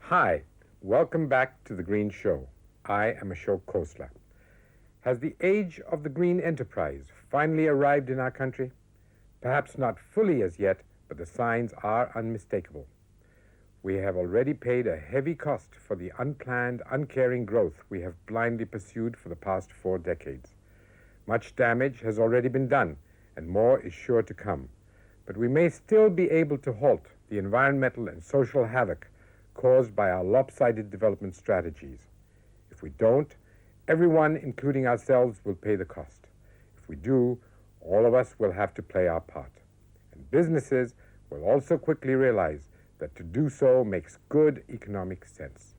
Hi, welcome back to The Green Show. I am Ashok Khosla. Has the age of the green enterprise finally arrived in our country? Perhaps not fully as yet, but the signs are unmistakable. We have already paid a heavy cost for the unplanned, uncaring growth we have blindly pursued for the past 4 decades. Much damage has already been done, and more is sure to come. But we may still be able to halt the environmental and social havoc caused by our lopsided development strategies. If we don't, everyone, including ourselves, will pay the cost. If we do, all of us will have to play our part. And businesses will also quickly realize that to do so makes good economic sense.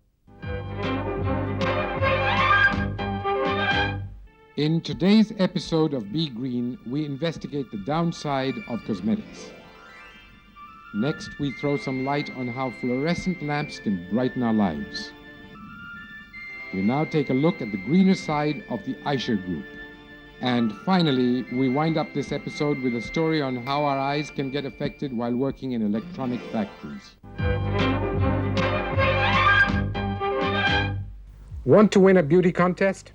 In today's episode of Be Green, we investigate the downside of cosmetics. Next, we throw some light on how fluorescent lamps can brighten our lives. We now take a look at the greener side of the EICHER group. And finally, we wind up this episode with a story on how our eyes can get affected while working in electronic factories. Want to win a beauty contest?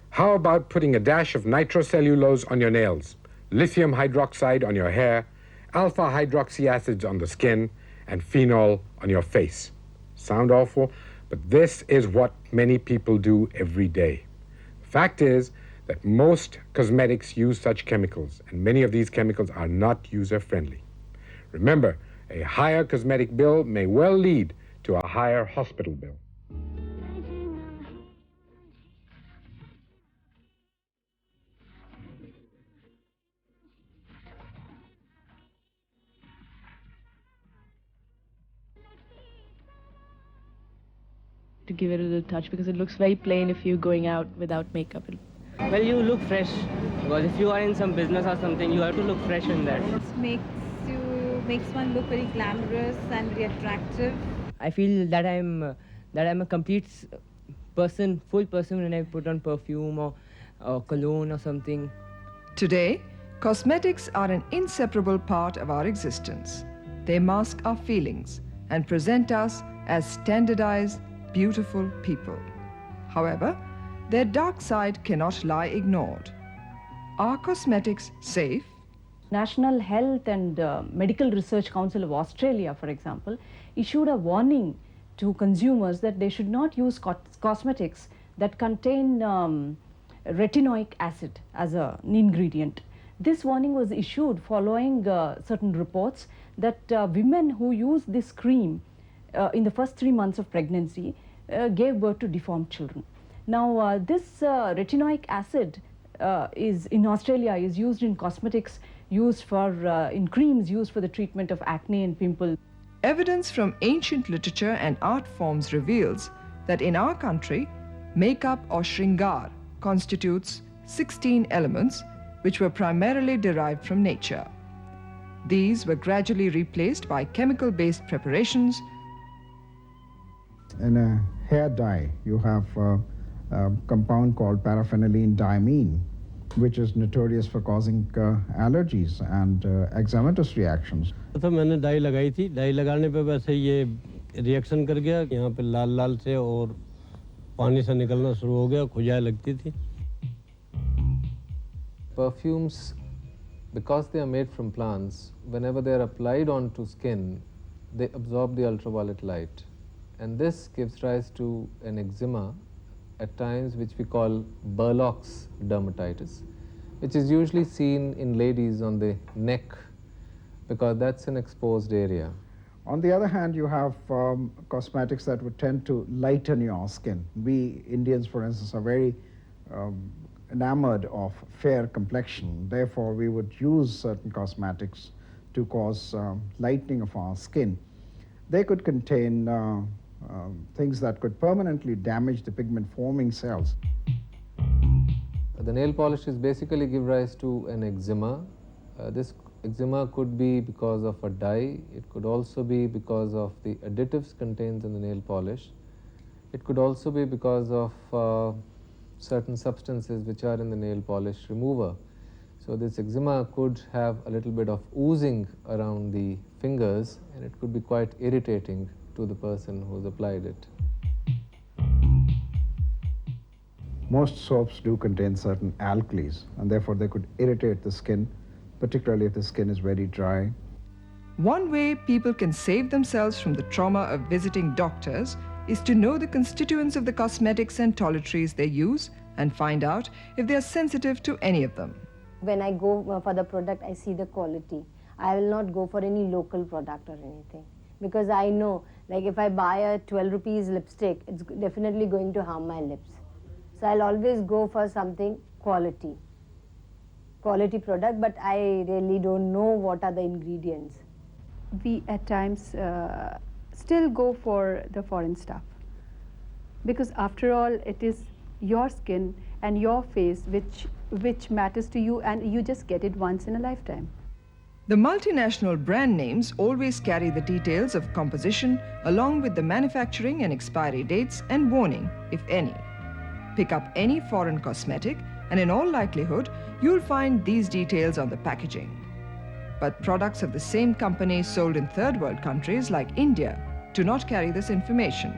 How about putting a dash of nitrocellulose on your nails, lithium hydroxide on your hair, alpha hydroxy acids on the skin, and phenol on your face? Sound awful? But this is what many people do every day. The fact is that most cosmetics use such chemicals, and many of these chemicals are not user-friendly. Remember, a higher cosmetic bill may well lead to a higher hospital bill. To give it a little touch, because it looks very plain if you're going out without makeup. Well, you look fresh, because if you are in some business or something, you have to look fresh in that. It makes one look very glamorous and very attractive. I feel that I'm a complete person, full person when I put on perfume or cologne or something. Today, cosmetics are an inseparable part of our existence. They mask our feelings and present us as standardized, beautiful people. However, their dark side cannot lie ignored. Are cosmetics safe? National Health and Medical Research Council of Australia, for example, issued a warning to consumers that they should not use cosmetics that contain retinoic acid as an ingredient. This warning was issued following certain reports that women who use this cream in the first 3 months of pregnancy gave birth to deformed children. Now, this retinoic acid is in Australia is used in cosmetics, used for in creams used for the treatment of acne and pimples. Evidence from ancient literature and art forms reveals that in our country, makeup or shringar constitutes 16 elements which were primarily derived from nature. These were gradually replaced by chemical-based preparations. In a hair dye, you have a compound called paraphenylene diamine, which is notorious for causing allergies and eczematous reactions. तो मैंने die लगाई थी, die लगाने पे वैसे ये reaction कर गया, यहाँ पे लाल लाल से और पानी से निकलना शुरू हो गया, खुजाई लगती थी. Perfumes, because they are made from plants, whenever they are applied onto skin, they absorb the ultraviolet light. And this gives rise to an eczema at times which we call Burlock's dermatitis, which is usually seen in ladies on the neck because that's an exposed area. On the other hand, you have cosmetics that would tend to lighten your skin. We Indians, for instance, are very enamored of fair complexion. Therefore, we would use certain cosmetics to cause lightening of our skin. They could contain things that could permanently damage the pigment-forming cells. The nail polishes basically give rise to an eczema. This eczema could be because of a dye. It could also be because of the additives contained in the nail polish. It could also be because of certain substances which are in the nail polish remover. So this eczema could have a little bit of oozing around the fingers, and it could be quite irritating to the person who's applied it. Most soaps do contain certain alkalis, and therefore they could irritate the skin, particularly if the skin is very dry. One way people can save themselves from the trauma of visiting doctors is to know the constituents of the cosmetics and toiletries they use and find out if they are sensitive to any of them. When I go for the product, I see the quality. I will not go for any local product or anything, because I know, like if I buy a 12 rupees lipstick, it's definitely going to harm my lips. So I'll always go for something quality product, but I really don't know what are the ingredients. We at times still go for the foreign stuff, because after all it is your skin and your face which matters to you, and you just get it once in a lifetime. The multinational brand names always carry the details of composition along with the manufacturing and expiry dates and warning, if any. Pick up any foreign cosmetic and in all likelihood you'll find these details on the packaging. But products of the same company sold in third world countries like India do not carry this information.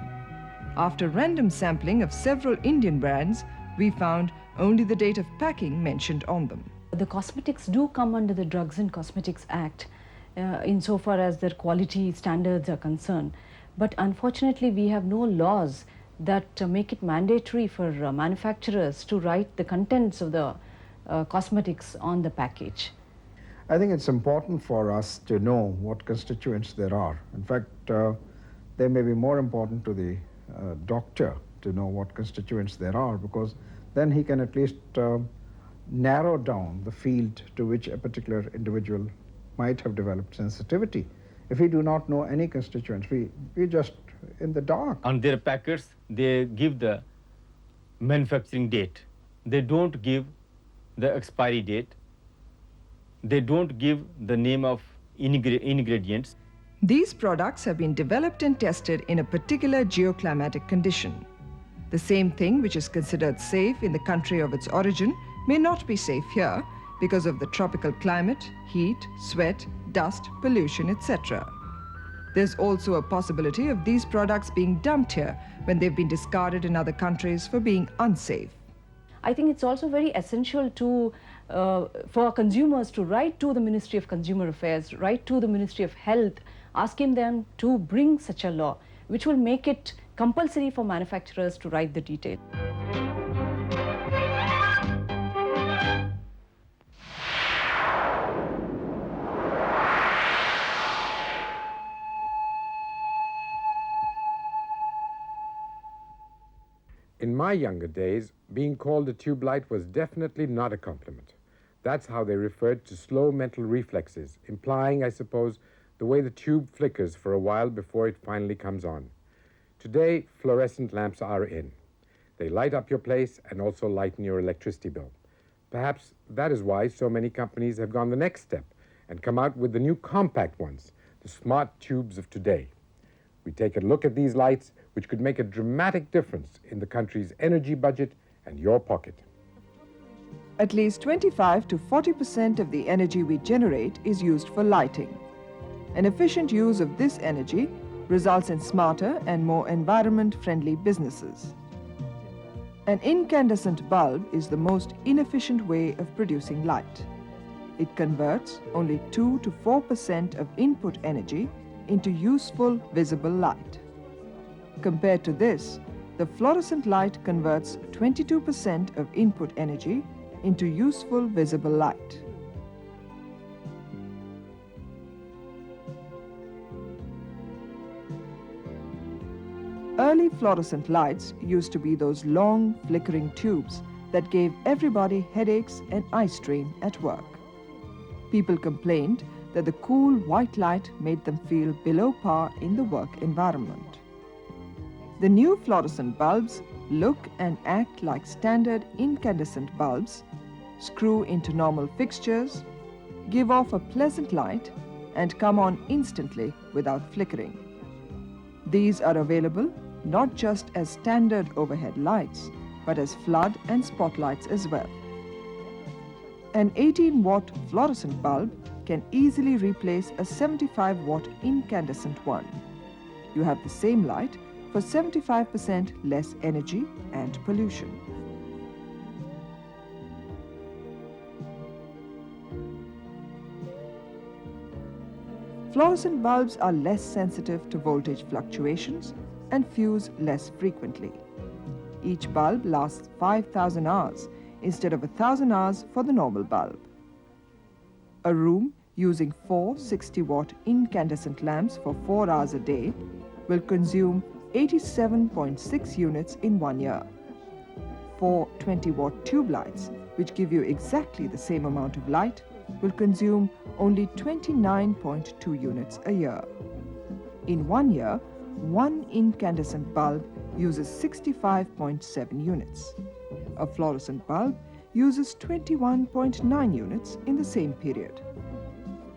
After random sampling of several Indian brands, we found only the date of packing mentioned on them. The cosmetics do come under the Drugs and Cosmetics Act insofar as their quality standards are concerned. But unfortunately, we have no laws that make it mandatory for manufacturers to write the contents of the cosmetics on the package. I think it's important for us to know what constituents there are. In fact, they may be more important to the doctor to know what constituents there are, because then he can at least narrow down the field to which a particular individual might have developed sensitivity. If we do not know any constituents, we're just in the dark. On their packets, they give the manufacturing date. They don't give the expiry date. They don't give the name of ingredients. These products have been developed and tested in a particular geoclimatic condition. The same thing which is considered safe in the country of its origin may not be safe here because of the tropical climate, heat, sweat, dust, pollution, etc. There's also a possibility of these products being dumped here when they've been discarded in other countries for being unsafe. I think it's also very essential to for consumers to write to the Ministry of Consumer Affairs, write to the Ministry of Health, asking them to bring such a law, which will make it compulsory for manufacturers to write the detail. In my younger days, being called a tube light was definitely not a compliment. That's how they referred to slow mental reflexes, implying, I suppose, the way the tube flickers for a while before it finally comes on. Today, fluorescent lamps are in. They light up your place and also lighten your electricity bill. Perhaps that is why so many companies have gone the next step and come out with the new compact ones, the smart tubes of today. We take a look at these lights, which could make a dramatic difference in the country's energy budget and your pocket. At least 25 to 40% of the energy we generate is used for lighting. An efficient use of this energy results in smarter and more environment-friendly businesses. An incandescent bulb is the most inefficient way of producing light. It converts only 2 to 4% of input energy into useful visible light. Compared to this, the fluorescent light converts 22% of input energy into useful visible light. Early fluorescent lights used to be those long, flickering tubes that gave everybody headaches and eye strain at work. People complained that the cool white light made them feel below par in the work environment. The new fluorescent bulbs look and act like standard incandescent bulbs, screw into normal fixtures, give off a pleasant light, and come on instantly without flickering. These are available not just as standard overhead lights, but as flood and spotlights as well. An 18-watt fluorescent bulb can easily replace a 75-watt incandescent one. You have the same light for 75% less energy and pollution. Fluorescent bulbs are less sensitive to voltage fluctuations and fuse less frequently. Each bulb lasts 5,000 hours instead of 1,000 hours for the normal bulb. A room using 4 60-watt incandescent lamps for 4 hours a day will consume 87.6 units in 1 year. 4 20-watt tube lights, which give you exactly the same amount of light, will consume only 29.2 units a year. In 1 year, 1 incandescent bulb uses 65.7 units. A fluorescent bulb uses 21.9 units in the same period.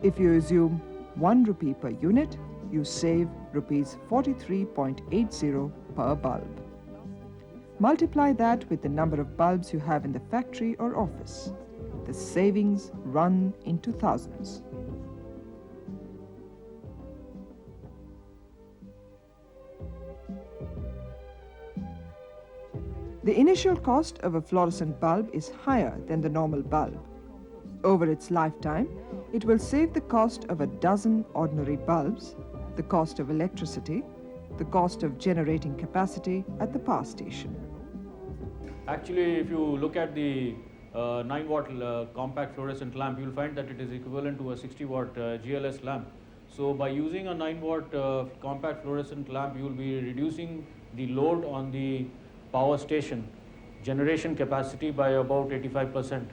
If you assume 1 rupee per unit, you save rupees 43.80 per bulb. Multiply that with the number of bulbs you have in the factory or office. The savings run into thousands. The initial cost of a fluorescent bulb is higher than the normal bulb. Over its lifetime, it will save the cost of a dozen ordinary bulbs, the cost of electricity, the cost of generating capacity at the power station. Actually, if you look at the 9-watt compact fluorescent lamp, you will find that it is equivalent to a 60-watt GLS lamp. So by using a 9-watt compact fluorescent lamp, you will be reducing the load on the power station generation capacity by about 85%.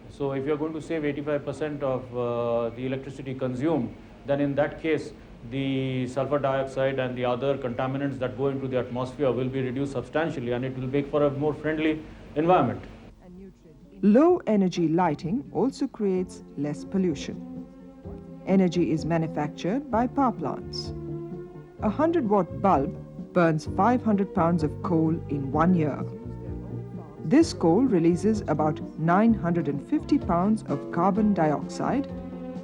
So if you are going to save 85% of the electricity consumed, then in that case the sulfur dioxide and the other contaminants that go into the atmosphere will be reduced substantially, and it will make for a more friendly environment. Low energy lighting also creates less pollution. Energy is manufactured by power plants. A 100-watt bulb burns 500 pounds of coal in 1 year. This coal releases about 950 pounds of carbon dioxide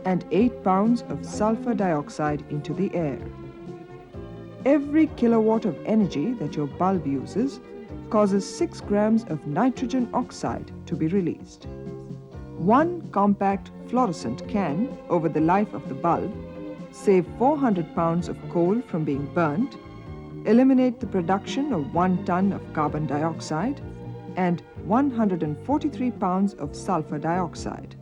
and 8 pounds of sulfur dioxide into the air. Every kilowatt of energy that your bulb uses causes 6 grams of nitrogen oxide to be released. One compact fluorescent can, over the life of the bulb, save 400 pounds of coal from being burnt, eliminate the production of 1 ton of carbon dioxide, and 143 pounds of sulfur dioxide.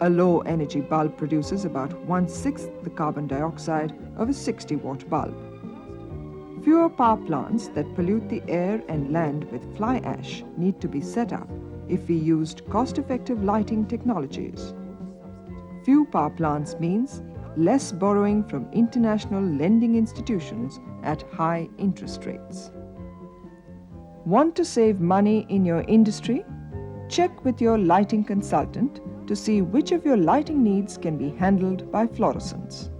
A low-energy bulb produces about 1/6 the carbon dioxide of a 60-watt bulb. Fewer power plants that pollute the air and land with fly ash need to be set up if we used cost-effective lighting technologies. Few power plants means less borrowing from international lending institutions at high interest rates. Want to save money in your industry? Check with your lighting consultant to see which of your lighting needs can be handled by fluorescents.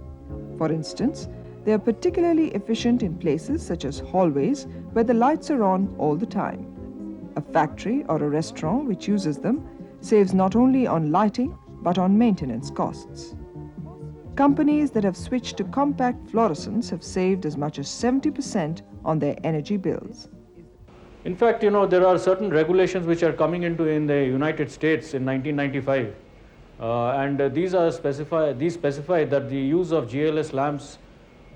For instance, they are particularly efficient in places such as hallways where the lights are on all the time. A factory or a restaurant which uses them saves not only on lighting but on maintenance costs. Companies that have switched to compact fluorescents have saved as much as 70% on their energy bills. In fact, there are certain regulations which are coming into in the United States in 1995, and these specify that the use of GLS lamps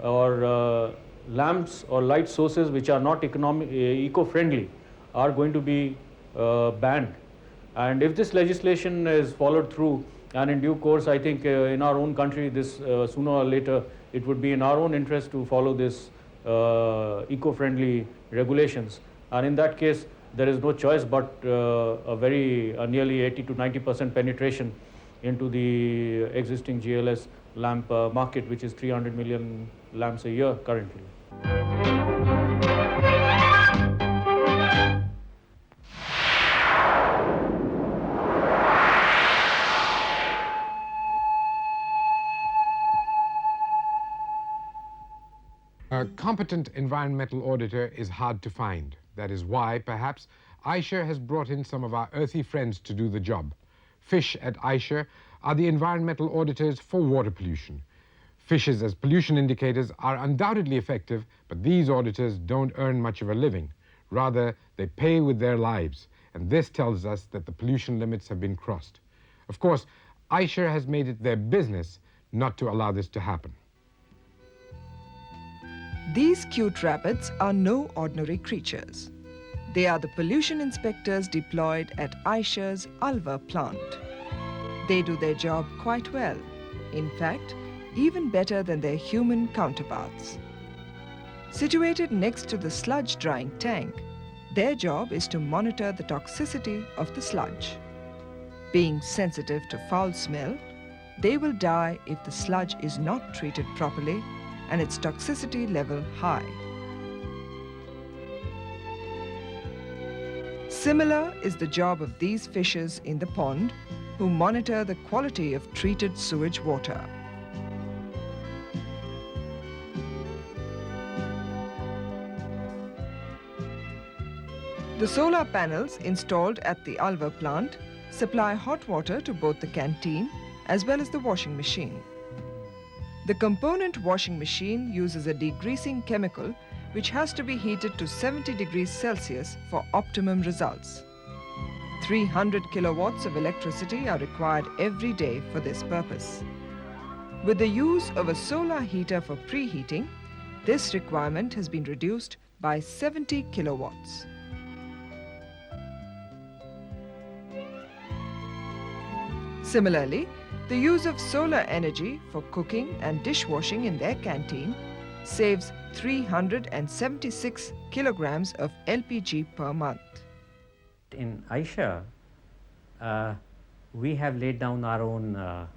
or lamps or light sources which are not eco-friendly are going to be banned. And if this legislation is followed through, and in due course, I think in our own country, this sooner or later, it would be in our own interest to follow this eco-friendly regulations. And in that case, there is no choice but nearly 80 to 90% penetration into the existing GLS lamp market, which is 300 million lamps a year currently. A competent environmental auditor is hard to find. That is why, perhaps, EICHER has brought in some of our earthy friends to do the job. Fish at EICHER are the environmental auditors for water pollution. Fishes as pollution indicators are undoubtedly effective, but these auditors don't earn much of a living. Rather, they pay with their lives, and this tells us that the pollution limits have been crossed. Of course, EICHER has made it their business not to allow this to happen. These cute rabbits are no ordinary creatures. They are the pollution inspectors deployed at EICHER's Alva plant. They do their job quite well. In fact, even better than their human counterparts. Situated next to the sludge drying tank, their job is to monitor the toxicity of the sludge. Being sensitive to foul smell, they will die if the sludge is not treated properly and its toxicity level high. Similar is the job of these fishes in the pond who monitor the quality of treated sewage water. The solar panels installed at the Alva plant supply hot water to both the canteen as well as the washing machine. The component washing machine uses a degreasing chemical which has to be heated to 70 degrees Celsius for optimum results. 300 kilowatts of electricity are required every day for this purpose. With the use of a solar heater for preheating, this requirement has been reduced by 70 kilowatts. Similarly, the use of solar energy for cooking and dishwashing in their canteen saves 376 kilograms of LPG per month. In EICHER, we have laid down our own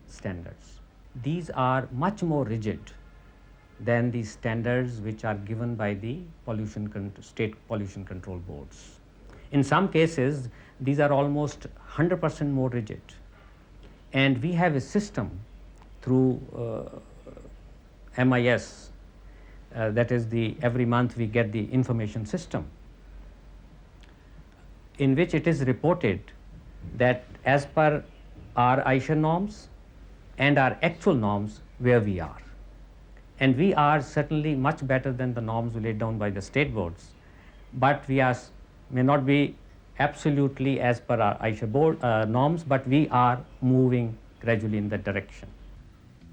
standards. These are much more rigid than the standards which are given by the state pollution control boards. In some cases, these are almost 100% more rigid. And we have a system through MIS, that is every month we get the information system, in which it is reported that as per our EICHER norms and our actual norms where we are. And we are certainly much better than the norms laid down by the state boards, but we may not be absolutely as per our EICHER board norms, but we are moving gradually in that direction.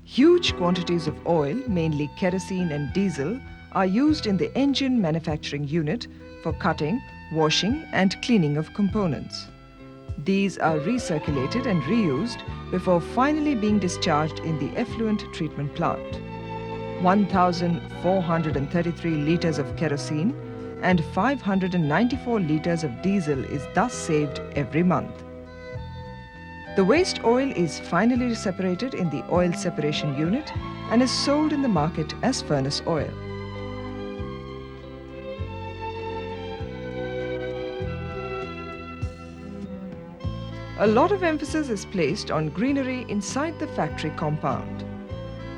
Huge quantities of oil, mainly kerosene and diesel, are used in the engine manufacturing unit for cutting, washing and cleaning of components. These are recirculated and reused before finally being discharged in the effluent treatment plant. 1,433 liters of kerosene and 594 liters of diesel is thus saved every month. The waste oil is finally separated in the oil separation unit and is sold in the market as furnace oil. A lot of emphasis is placed on greenery inside the factory compound.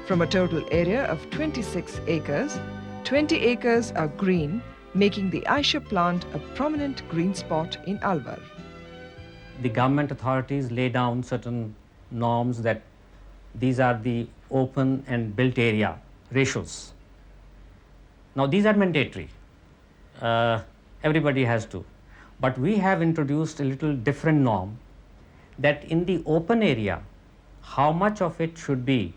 From a total area of 26 acres, 20 acres are green, making the EICHER plant a prominent green spot in Alvar. The government authorities lay down certain norms that these are the open and built area ratios. Now these are mandatory. Everybody has to. But we have introduced a little different norm that in the open area, how much of it should be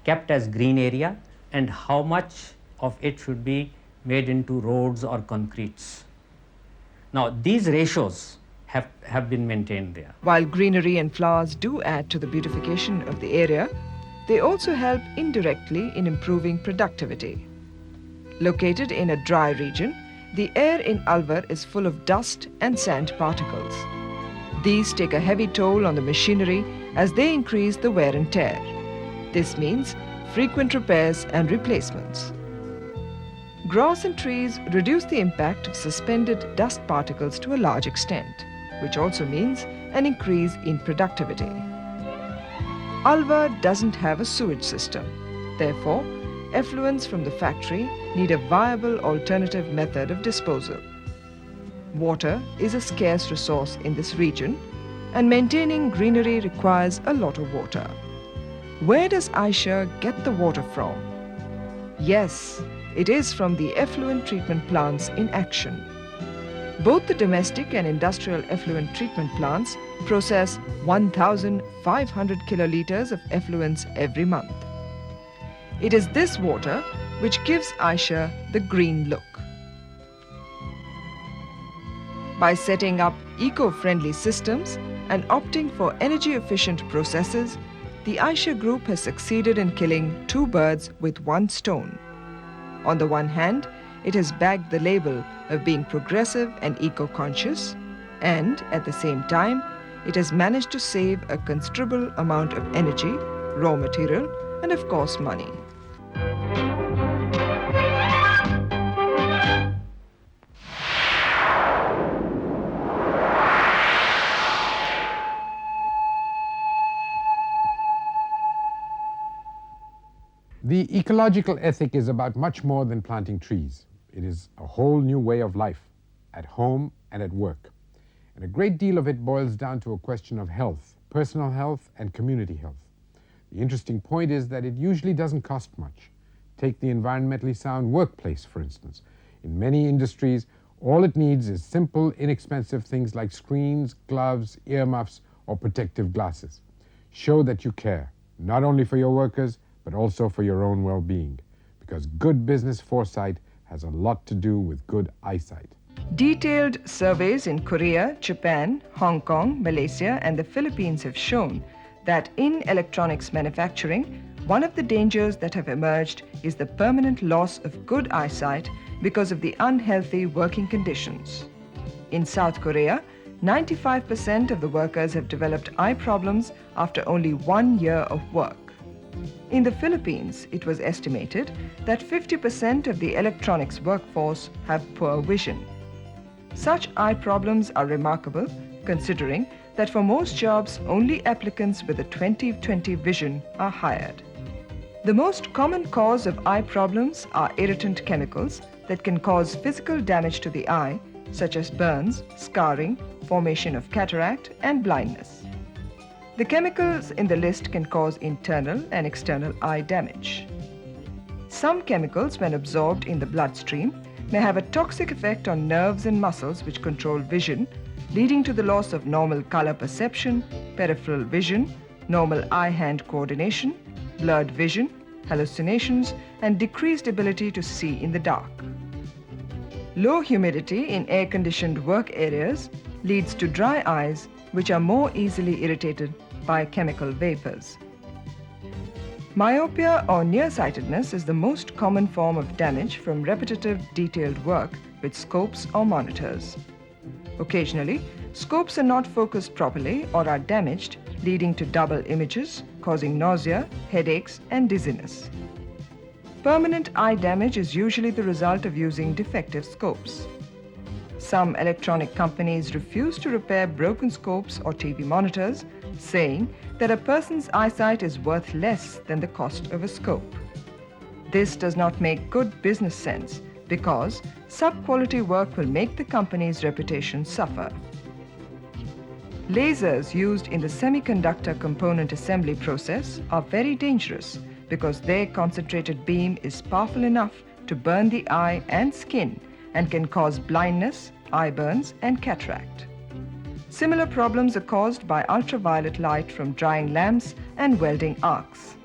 kept as green area and how much of it should be made into roads or concretes. Now, these ratios have been maintained there. While greenery and flowers do add to the beautification of the area, they also help indirectly in improving productivity. Located in a dry region, the air in Alwar is full of dust and sand particles. These take a heavy toll on the machinery as they increase the wear and tear. This means frequent repairs and replacements. Grass and trees reduce the impact of suspended dust particles to a large extent, which also means an increase in productivity. Alwar doesn't have a sewage system. Therefore, effluents from the factory need a viable alternative method of disposal. Water is a scarce resource in this region, and maintaining greenery requires a lot of water. Where does EICHER get the water from? Yes, it is from the effluent treatment plants in action. Both the domestic and industrial effluent treatment plants process 1,500 kiloliters of effluents every month. It is this water which gives EICHER the green look. By setting up eco-friendly systems and opting for energy-efficient processes, the EICHER group has succeeded in killing two birds with one stone. On the one hand, it has bagged the label of being progressive and eco-conscious, and at the same time, it has managed to save a considerable amount of energy, raw material, and of course money. The ecological ethic is about much more than planting trees. It is a whole new way of life, at home and at work. And a great deal of it boils down to a question of health, personal health and community health. The interesting point is that it usually doesn't cost much. Take the environmentally sound workplace, for instance. In many industries, all it needs is simple, inexpensive things like screens, gloves, earmuffs, or protective glasses. Show that you care, not only for your workers, but also for your own well-being, because good business foresight has a lot to do with good eyesight. Detailed surveys in Korea, Japan, Hong Kong, Malaysia, and the Philippines have shown that in electronics manufacturing, one of the dangers that have emerged is the permanent loss of good eyesight because of the unhealthy working conditions. In South Korea, 95% of the workers have developed eye problems after only 1 year of work. In the Philippines, it was estimated that 50% of the electronics workforce have poor vision. Such eye problems are remarkable, considering that for most jobs, only applicants with a 20/20 vision are hired. The most common cause of eye problems are irritant chemicals that can cause physical damage to the eye, such as burns, scarring, formation of cataract, and blindness. The chemicals in the list can cause internal and external eye damage. Some chemicals, when absorbed in the bloodstream, may have a toxic effect on nerves and muscles which control vision, leading to the loss of normal color perception, peripheral vision, normal eye-hand coordination, blurred vision, hallucinations, and decreased ability to see in the dark. Low humidity in air-conditioned work areas leads to dry eyes, which are more easily irritated by chemical vapors. Myopia or nearsightedness is the most common form of damage from repetitive detailed work with scopes or monitors. Occasionally, scopes are not focused properly or are damaged, leading to double images, causing nausea, headaches, and dizziness. Permanent eye damage is usually the result of using defective scopes. Some electronic companies refuse to repair broken scopes or TV monitors, saying that a person's eyesight is worth less than the cost of a scope. This does not make good business sense because sub-quality work will make the company's reputation suffer. Lasers used in the semiconductor component assembly process are very dangerous because their concentrated beam is powerful enough to burn the eye and skin and can cause blindness, eye burns, and cataract. Similar problems are caused by ultraviolet light from drying lamps and welding arcs.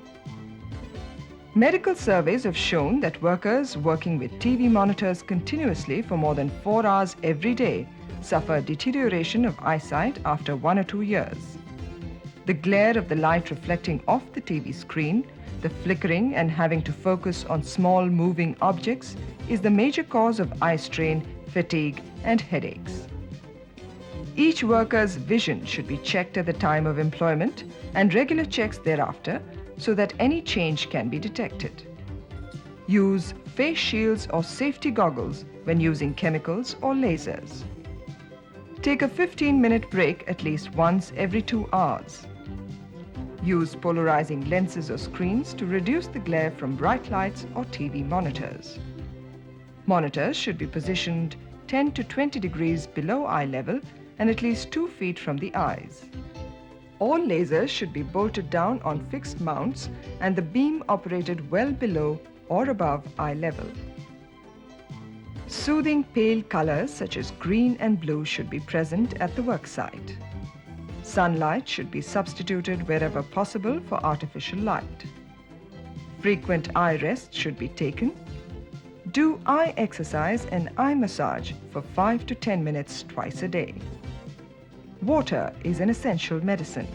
Medical surveys have shown that workers working with TV monitors continuously for more than 4 hours every day suffer deterioration of eyesight after 1 or 2 years. The glare of the light reflecting off the TV screen, the flickering and having to focus on small moving objects is the major cause of eye strain, fatigue and headaches. Each worker's vision should be checked at the time of employment and regular checks thereafter so that any change can be detected. Use face shields or safety goggles when using chemicals or lasers. Take a 15-minute break at least once every 2 hours. Use polarizing lenses or screens to reduce the glare from bright lights or TV monitors. Monitors should be positioned 10 to 20 degrees below eye level and at least 2 feet from the eyes. All lasers should be bolted down on fixed mounts and the beam operated well below or above eye level. Soothing pale colors such as green and blue should be present at the work site. Sunlight should be substituted wherever possible for artificial light. Frequent eye rest should be taken. Do eye exercise and eye massage for 5 to 10 minutes twice a day. Water is an essential medicine.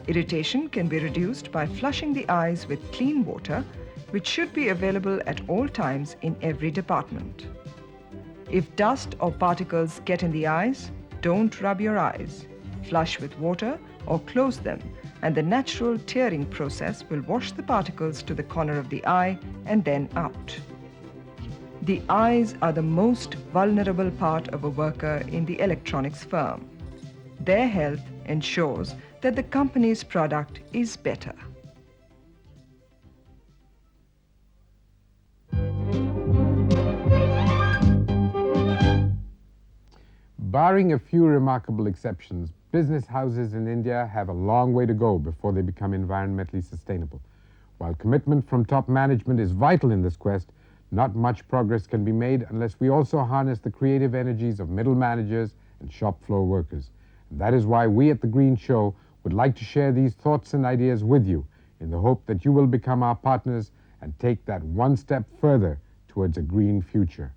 Irritation can be reduced by flushing the eyes with clean water, which should be available at all times in every department. If dust or particles get in the eyes, don't rub your eyes. Flush with water or close them, and the natural tearing process will wash the particles to the corner of the eye and then out. The eyes are the most vulnerable part of a worker in the electronics firm. Their health ensures that the company's product is better. Barring a few remarkable exceptions, business houses in India have a long way to go before they become environmentally sustainable. While commitment from top management is vital in this quest, not much progress can be made unless we also harness the creative energies of middle managers and shop floor workers. And that is why we at The Green Show would like to share these thoughts and ideas with you in the hope that you will become our partners and take that one step further towards a green future.